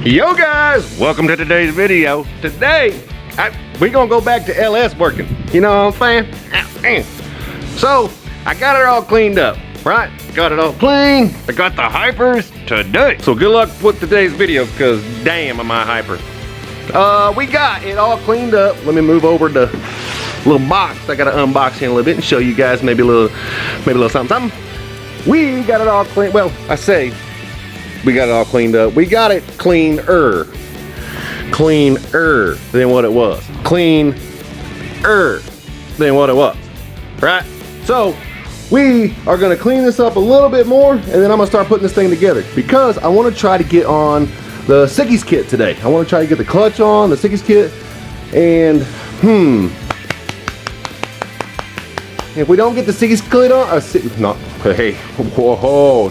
Yo guys, welcome to today's video. Today, we gonna go back to LS working. You know what I'm saying? So, I got it all cleaned up, right? Got it all clean. I got the hypers today. So good luck with today's video, because damn am I hyper. We got it all cleaned up. Let me move over the little box. I gotta unbox it a little bit and show you guys maybe a little something. We got it all clean. Well, I say we got it all cleaned up. We got it cleaner than what it was. Cleaner than what it was, right? So we are gonna clean this up a little bit more, and then I'm gonna start putting this thing together because I wanna try to get on the Sickies kit today. I wanna try to get the clutch on, the Sickies kit, and if we don't get the Sickies kit on,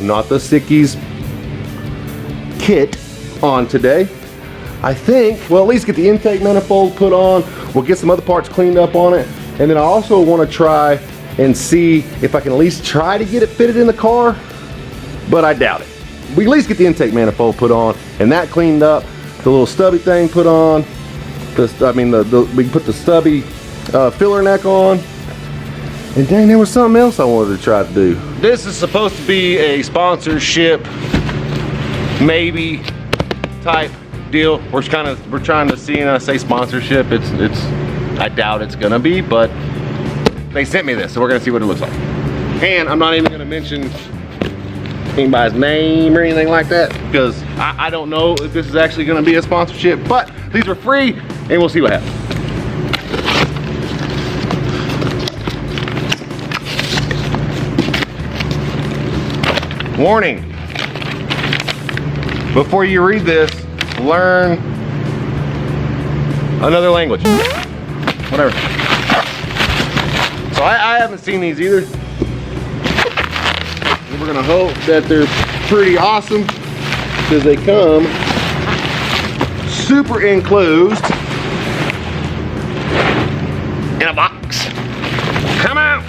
not the Sickies kit on today, I think we'll at least get the intake manifold put on. We'll get some other parts cleaned up on it, and then I also want to try and see if I can at least try to get it fitted in the car, but I doubt it. We at least get the intake manifold put on and that cleaned up, the little stubby thing put on, we can put the stubby filler neck on, and dang, there was something else I wanted to try to do. This is supposed to be a sponsorship maybe type deal. We're trying to see, and I say sponsorship, I doubt it's gonna be, but they sent me this, so we're gonna see what it looks like. And I'm not even gonna mention anybody's name or anything like that, because I don't know if this is actually gonna be a sponsorship, but these are free and we'll see what happens. Warning. Before you read this, learn another language. Whatever. So I haven't seen these either. And we're gonna hope that they're pretty awesome, because they come super enclosed in a box. Come out.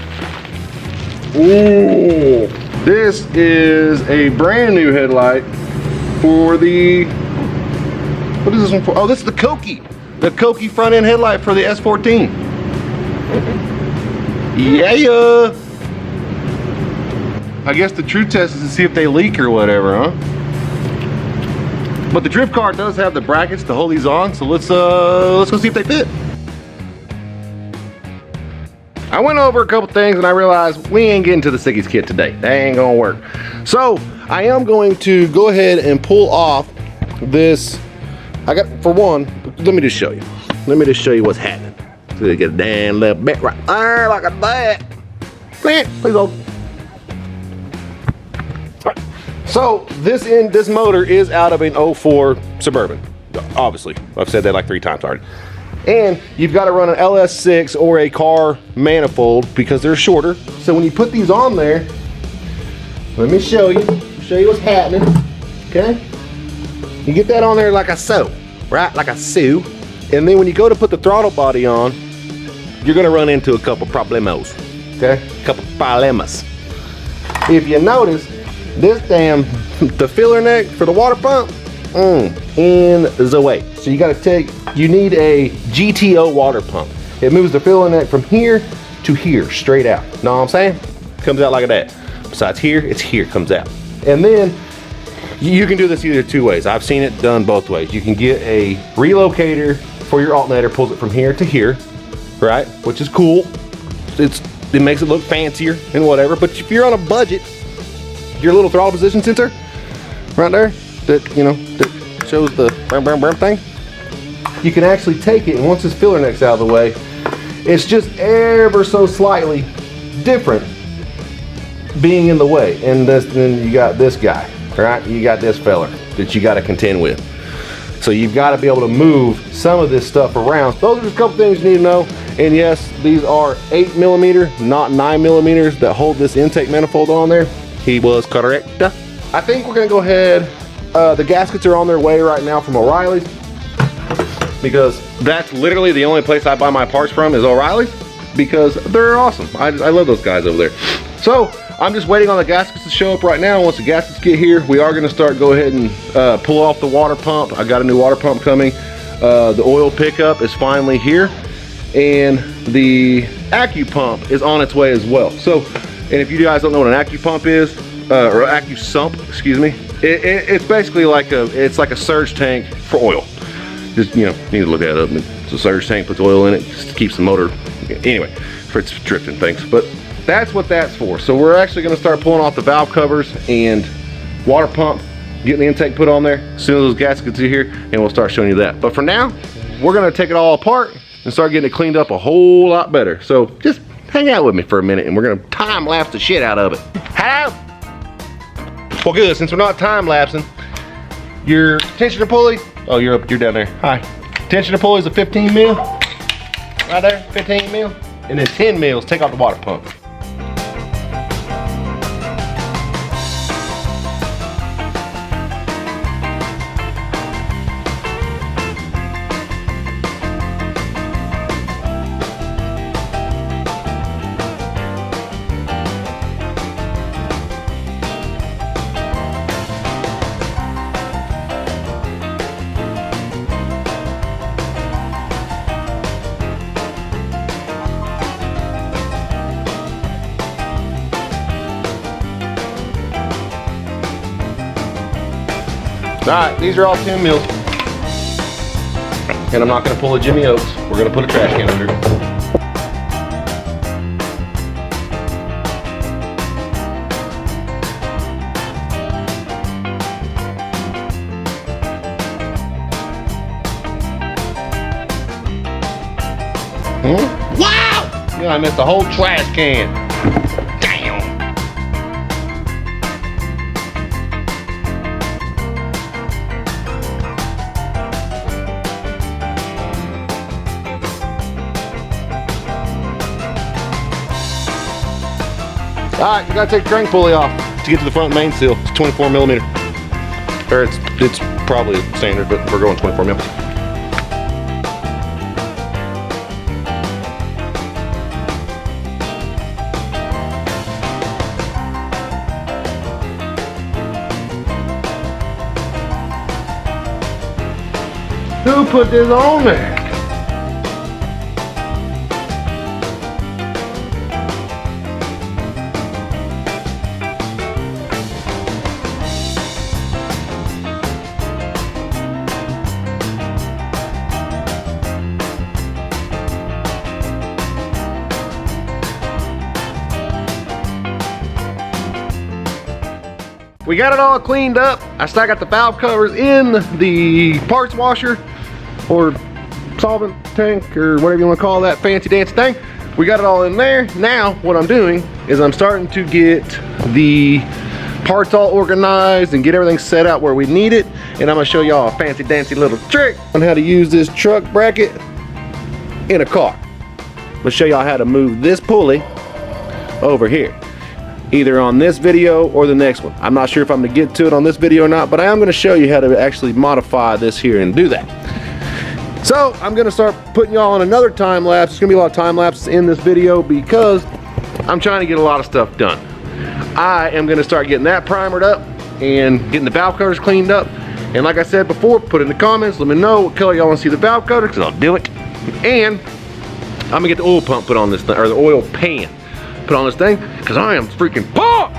Ooh, this is a brand new headlight for the, what is this one for? Oh, this is the Koki front end headlight for the S14. Yeah. I guess the true test is to see if they leak or whatever, huh? But the drift car does have the brackets to hold these on, so let's go see if they fit. I went over a couple things and I realized we ain't getting to the Sickies kit today. That ain't gonna work. So I am going to go ahead and pull off this. For one, let me just show you. Let me just show you what's happening. So you get a damn little bit right there like that. Please hold. Right. So this motor is out of an 04 Suburban. Obviously, I've said that like 3 times already. And you've got to run an LS6 or a car manifold because they're shorter. So when you put these on there, let me show you what's happening. Okay, you get that on there like a so, right? Like a so. And then when you go to put the throttle body on, you're gonna run into a couple problemos. Okay, a couple problemas. If you notice, this the filler neck for the water pump, in the way. So you need a GTO water pump. It moves the filler neck from here to here, straight out. Know what I'm saying? Comes out like that. Besides here, it's here, comes out. And then you can do this either 2 ways. I've seen it done both ways. You can get a relocator for your alternator, pulls it from here to here, right? Which is cool. It makes it look fancier and whatever. But if you're on a budget, your little throttle position sensor right there, that shows the brum thing, you can actually take it, and once this filler neck's out of the way, it's just ever so slightly different being in the way. And then you got this guy, right? You got this fella that you got to contend with. So you've got to be able to move some of this stuff around. Those are just a couple things you need to know. And yes, these are 8mm, not 9mm, that hold this intake manifold on there. He was correct. I think we're gonna go ahead. The gaskets are on their way right now from O'Reilly's, because that's literally the only place I buy my parts from is O'Reilly's, because they're awesome. I love those guys over there. So I'm just waiting on the gaskets to show up right now. Once the gaskets get here, we are gonna go ahead and pull off the water pump. I got a new water pump coming. The oil pickup is finally here, and the Accu pump is on its way as well. So, and if you guys don't know what an Accu pump is, or Accu sump, excuse me, it's basically like a surge tank for oil. Just, you know, you need to look that up. It's a surge tank, puts oil in it, just keeps the motor, anyway, for its drifting things. But that's what that's for. So we're actually gonna start pulling off the valve covers and water pump, getting the intake put on there as soon as those gaskets are here, and we'll start showing you that. But for now, we're gonna take it all apart and start getting it cleaned up a whole lot better. So just hang out with me for a minute, and we're gonna time lapse the shit out of it. Hello? Well, good, since we're not time lapsing, your tensioner pulley, oh, you're down there. Hi. Tensioner pulley is a 15 mil, right there, 15 mil. And then 10 mils, take off the water pump. All right, these are all 10 mils. And I'm not gonna pull a Jimmy Oaks. We're gonna put a trash can under it. Wow! Yeah, I missed the whole trash can. All right, you gotta take the crank pulley off to get to the front main seal. It's 24 millimeter. Or it's probably standard, but we're going 24 mil. Who put this on there? We got it all cleaned up. I still got the valve covers in the parts washer or solvent tank or whatever you want to call that fancy dancy thing. We got it all in there. Now what I'm doing is I'm starting to get the parts all organized and get everything set out where we need it. And I'm gonna show y'all a fancy dancy little trick on how to use this truck bracket in a car. I'm gonna show y'all how to move this pulley over here, either on this video or the next one. I'm not sure if I'm gonna get to it on this video or not, but I am gonna show you how to actually modify this here and do that. So I'm gonna start putting y'all on another time lapse. There's gonna be a lot of time lapses in this video because I'm trying to get a lot of stuff done. I am gonna start getting that primered up and getting the valve covers cleaned up. And like I said before, put in the comments, let me know what color y'all wanna see the valve cover, because I'll do it. And I'm gonna get the oil pump put on this thing, or the oil pan put on this thing, because I am freaking pumped!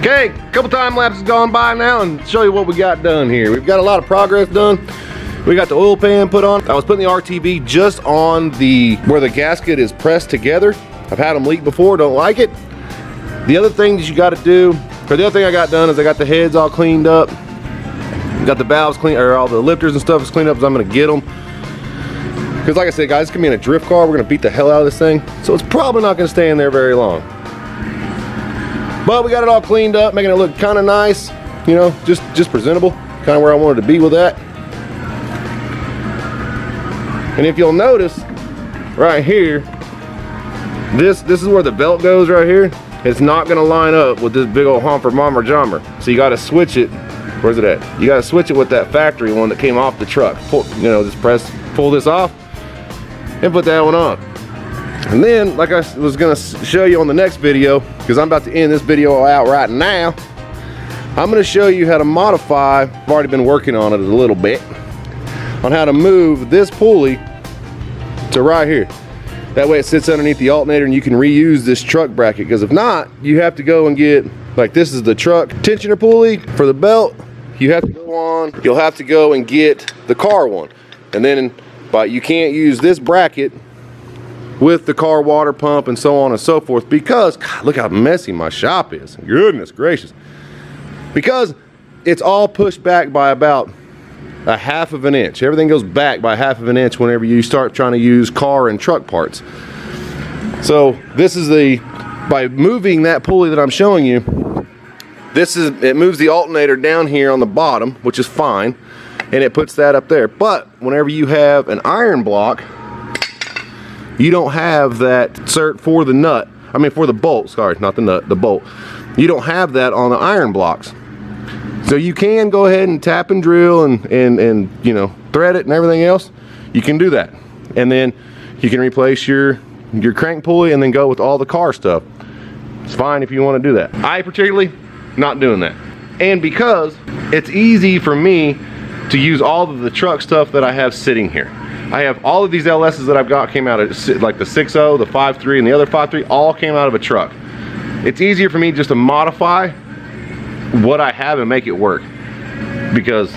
Okay, a couple time lapses gone by now and show you what we got done here. We've got a lot of progress done. We got the oil pan put on. I was putting the RTV just on where the gasket is pressed together. I've had them leak before, don't like it. The other thing that you got to do, or the other thing I got done is I got the heads all cleaned up. Got the valves clean, or all the lifters and stuff is cleaned up, so I'm gonna get them. Because like I said, guys, it's gonna be in a drift car. We're gonna beat the hell out of this thing. So it's probably not gonna stay in there very long. But we got it all cleaned up, making it look kind of nice, you know, just presentable, kind of where I wanted to be with that. And if you'll notice, right here, this is where the belt goes right here. It's not gonna line up with this big old humper mommer jumper. So you gotta switch it. Where's it at? You gotta switch it with that factory one that came off the truck. You know, just pull this off and put that one on. And then, like I was gonna show you on the next video, because I'm about to end this video out right now, I'm gonna show you how to modify, I've already been working on it a little bit, on how to move this pulley to right here. That way it sits underneath the alternator and you can reuse this truck bracket, because if not, you have to go and get, like this is the truck tensioner pulley for the belt. You have to go on, you'll have to go and get the car one. And then, but you can't use this bracket with the car water pump and so on and so forth, because, God, look how messy my shop is. Goodness gracious. Because it's all pushed back by about a half of an inch. Everything goes back by half of an inch whenever you start trying to use car and truck parts. So this is by moving that pulley that I'm showing you, it moves the alternator down here on the bottom, which is fine, and it puts that up there. But whenever you have an iron block, you don't have that insert for the nut. I mean for the bolt, sorry, not the nut, the bolt. You don't have that on the iron blocks. So you can go ahead and tap and drill and you know, thread it and everything else. You can do that. And then you can replace your crank pulley and then go with all the car stuff. It's fine if you want to do that. I particularly not doing that. And because it's easy for me to use all of the truck stuff that I have sitting here. I have all of these LSs that I've got came out of like the 6.0, the 5.3, and the other 5.3 all came out of a truck. It's easier for me just to modify what I have and make it work, because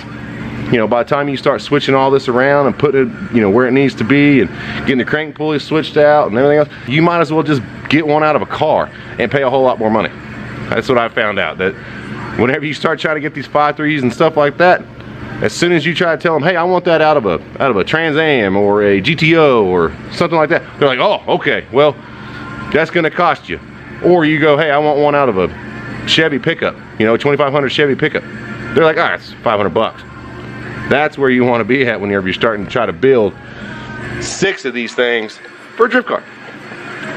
you know, by the time you start switching all this around and putting it, you know, where it needs to be and getting the crank pulley switched out and everything else, you might as well just get one out of a car and pay a whole lot more money. That's what I found out, that whenever you start trying to get these 5.3s and stuff like that, as soon as you try to tell them, hey, I want that out of a Trans Am or a GTO or something like that, they're like, oh, okay, well, that's gonna cost you. Or you go, hey, I want one out of a Chevy pickup, you know, 2500 Chevy pickup. They're like, all right, it's 500 bucks. That's where you want to be at whenever you're starting to try to build 6 of these things for a drift car.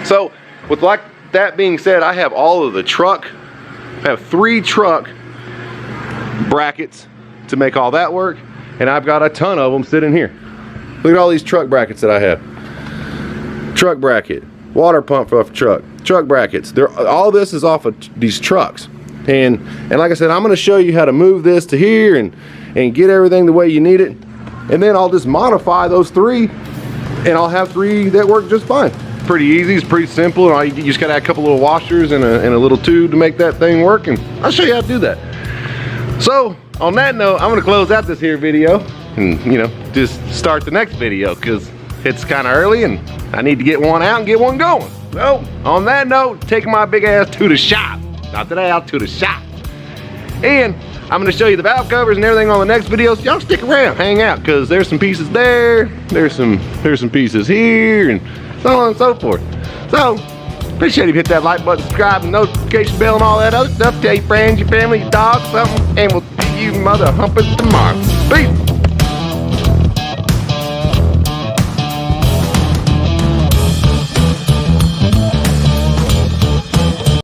So with like that being said, I have all of the truck, I have 3 truck brackets to make all that work, and I've got a ton of them sitting here. Look at all these truck brackets that I have. Truck bracket, water pump off truck, truck brackets. All this is off of these trucks. And like I said, I'm going to show you how to move this to here and get everything the way you need it. And then I'll just modify those 3, and I'll have 3 that work just fine. Pretty easy, it's pretty simple. And you just got to add a couple little washers and a little tube to make that thing work, and I'll show you how to do that. So on that note, I'm going to close out this here video and, you know, just start the next video, because it's kind of early and I need to get one out and get one going. So on that note, taking my big ass to the shop. Not today, out to the shop. And I'm gonna show you the valve covers and everything on the next videos. Y'all stick around, hang out, because there's some pieces there, there's some pieces here, and so on and so forth. So, appreciate if you hit that like button, subscribe, and notification bell, and all that other stuff. Tell your friends, your family, your dogs, something, and we'll see you mother humpers tomorrow. Peace.